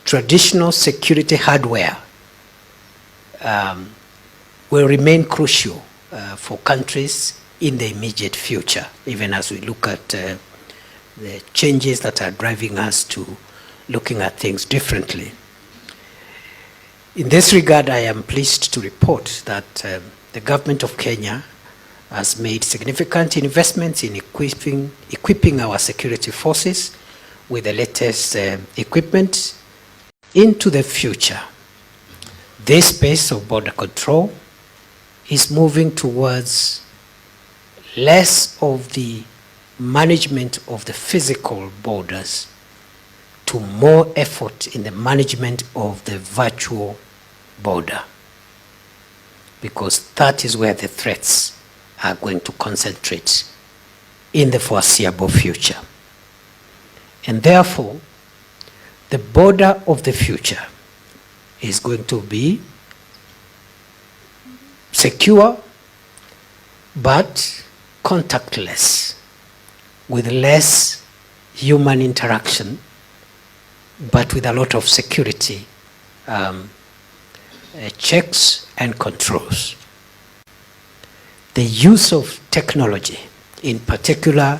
traditional security hardware will remain crucial for countries in the immediate future, even as we look at the changes that are driving us to looking at things differently. In this regard, I am pleased to report that the government of Kenya has made significant investments in equipping our security forces with the latest equipment into the future. This space of border control is moving towards less of the management of the physical borders to more effort in the management of the virtual border, because that is where the threats are going to concentrate in the foreseeable future. And therefore, the border of the future is going to be secure but contactless, with less human interaction, but with a lot of security checks and controls. The use of technology, in particular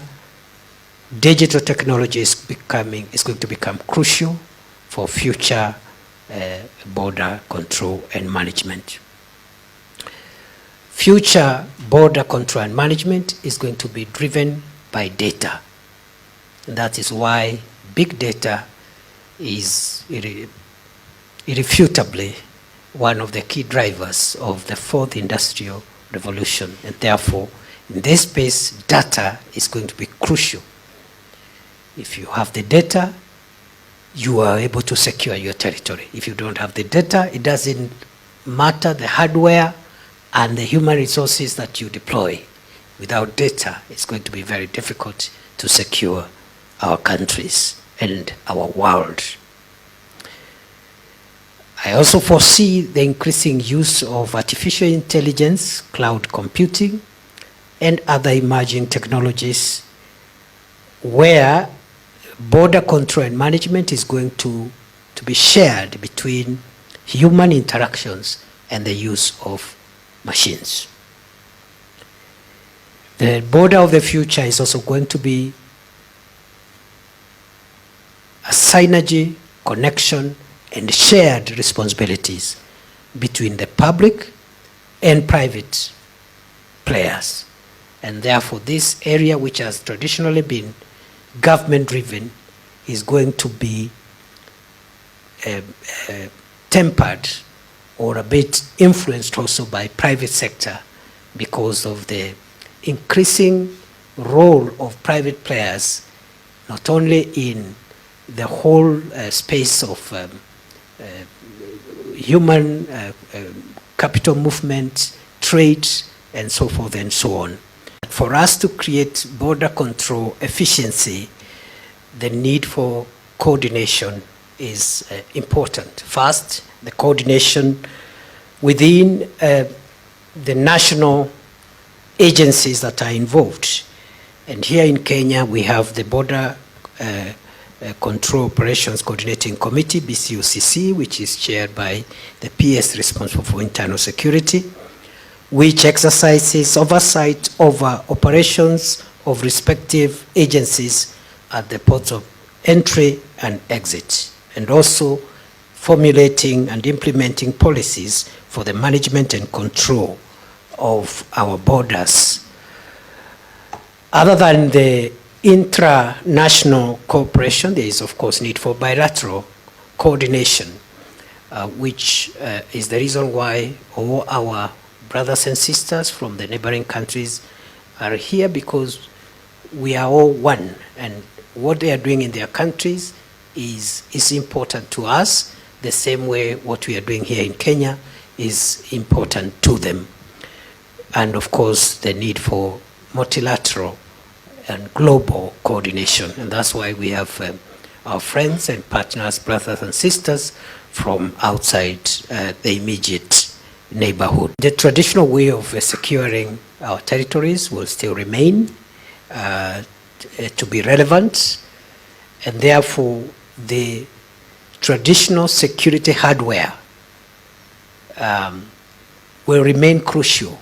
digital technology, is going to become crucial for future border control and management. Future border control and management is going to be driven by data. And that is why big data is irrefutably one of the key drivers of the fourth industrial revolution. And therefore, in this space, data is going to be crucial. If you have the data, you are able to secure your territory. If you don't have the data, it doesn't matter the hardware and the human resources that you deploy. Without data, it's going to be very difficult to secure our countries and our world. I also foresee the increasing use of artificial intelligence, cloud computing, and other emerging technologies where border control and management is going to be shared between human interactions and the use of machines. The border of the future is also going to be a synergy, connection, and shared responsibilities between the public and private players. And therefore, this area, which has traditionally been government-driven, is going to be tempered or a bit influenced also by private sector, because of the increasing role of private players, not only in the whole space of human capital movement, trade, and so forth and so on. For us to create border control efficiency, the need for coordination is important. First, the coordination within the national agencies that are involved. And here in Kenya, we have the Border Control Operations Coordinating Committee, BCOCC, which is chaired by the PS responsible for internal security, which exercises oversight over operations of respective agencies at the ports of entry and exit, and also formulating and implementing policies for the management and control of our borders. Other than the intra-national cooperation, there is of course need for bilateral coordination, which is the reason why all our brothers and sisters from the neighboring countries are here, because we are all one, and what they are doing in their countries is important to us, the same way what we are doing here in Kenya is important to them. And of course, the need for multilateral and global coordination. And that's why we have our friends and partners, brothers and sisters from outside the immediate neighborhood. The traditional way of securing our territories will still remain to be relevant, and therefore the traditional security hardware will remain crucial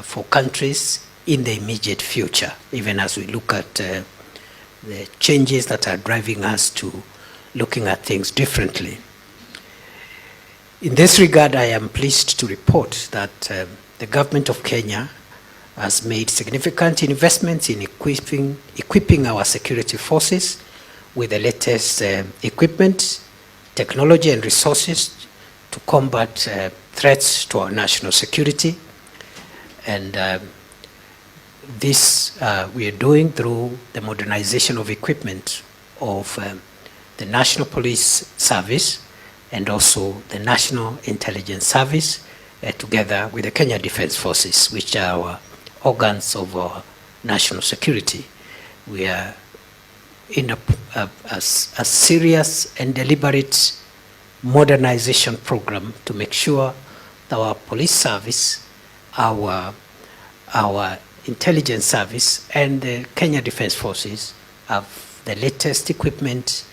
for countries in the immediate future, even as we look at the changes that are driving us to looking at things differently. In this regard, I am pleased to report that the government of Kenya has made significant investments in equipping our security forces with the latest equipment, technology, and resources to combat threats to our national security. And this we are doing through the modernization of equipment of the National Police Service and also the National Intelligence Service, together with the Kenya Defence Forces, which are our organs of our national security. We are in a serious and deliberate modernization program to make sure that our police service, our intelligence service, and the Kenya Defence Forces have the latest equipment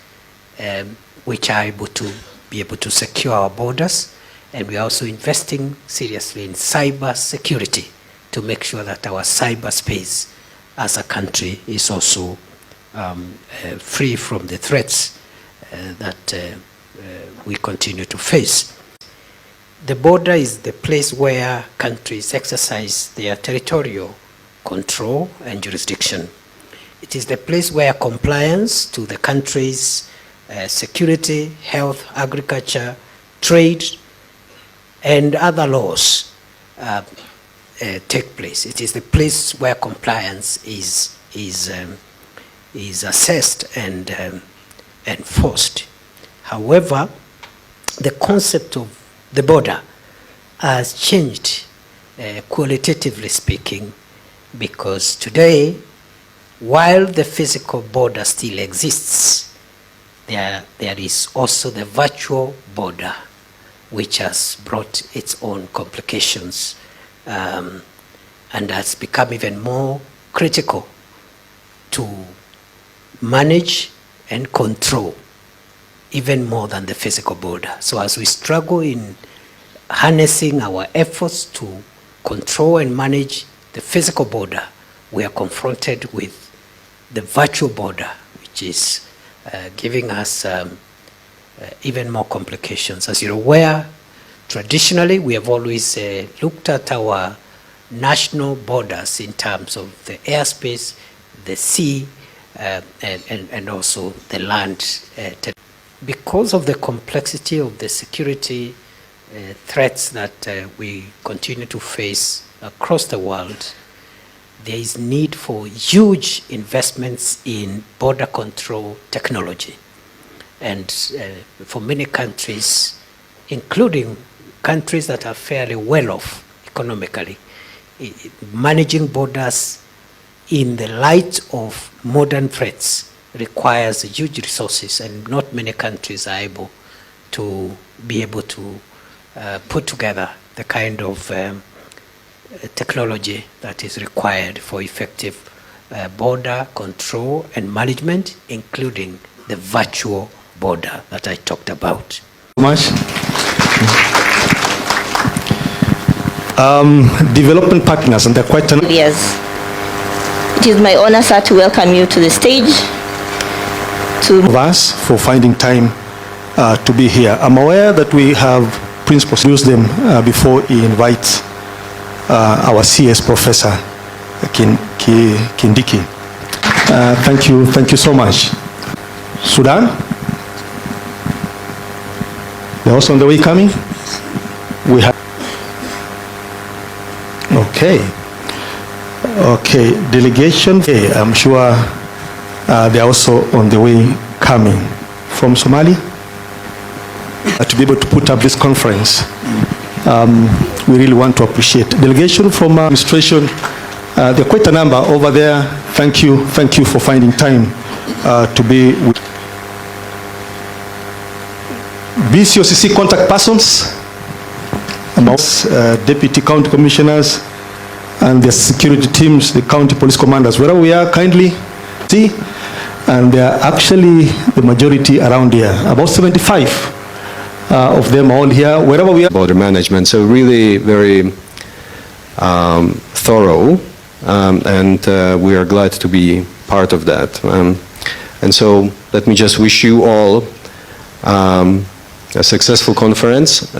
which are able to secure our borders. And we are also investing seriously in cyber security to make sure that our cyberspace as a country is also free from the threats that we continue to face. The border is the place where countries exercise their territorial control and jurisdiction. It is the place where compliance to the country's security, health, agriculture, trade, and other laws take place. It is the place where compliance is assessed and enforced. However, the concept of the border has changed, qualitatively speaking, because today, while the physical border still exists, there is also the virtual border, which has brought its own complications and has become even more critical to manage and control, even more than the physical border. So as we struggle in harnessing our efforts to control and manage the physical border, we are confronted with the virtual border, which is giving us even more complications. As you're aware, traditionally we have always looked at our national borders in terms of the airspace, the sea, and also the land. Because of the complexity of the security threats that we continue to face across the world, there is need for huge investments in border control technology. And for many countries, including countries that are fairly well off economically, managing borders in the light of modern threats requires huge resources, and not many countries are able to put together the kind of technology that is required for effective border control and management, including the virtual border that I talked about. Much. Development partners, and they're quite years. It is my honor, sir, to welcome you to the stage. Of us for finding time to be here. I'm aware that we have principals use them before he invites our CS professor Kindiki. Thank you so much. Sudan, they're also on the way coming. We have okay delegation. I'm sure they're also on the way coming from Somalia to be able to put up this conference. We really want to appreciate delegation from administration. There are quite a number over there. Thank you for finding time to be with BCOCC contact persons, deputy county commissioners, and the security teams, the county police commanders, wherever we are, kindly see. And they are actually the majority around here, about 75. of them all here, wherever we are. Border management, so really very thorough, and we are glad to be part of that. And so let me just wish you all a successful conference.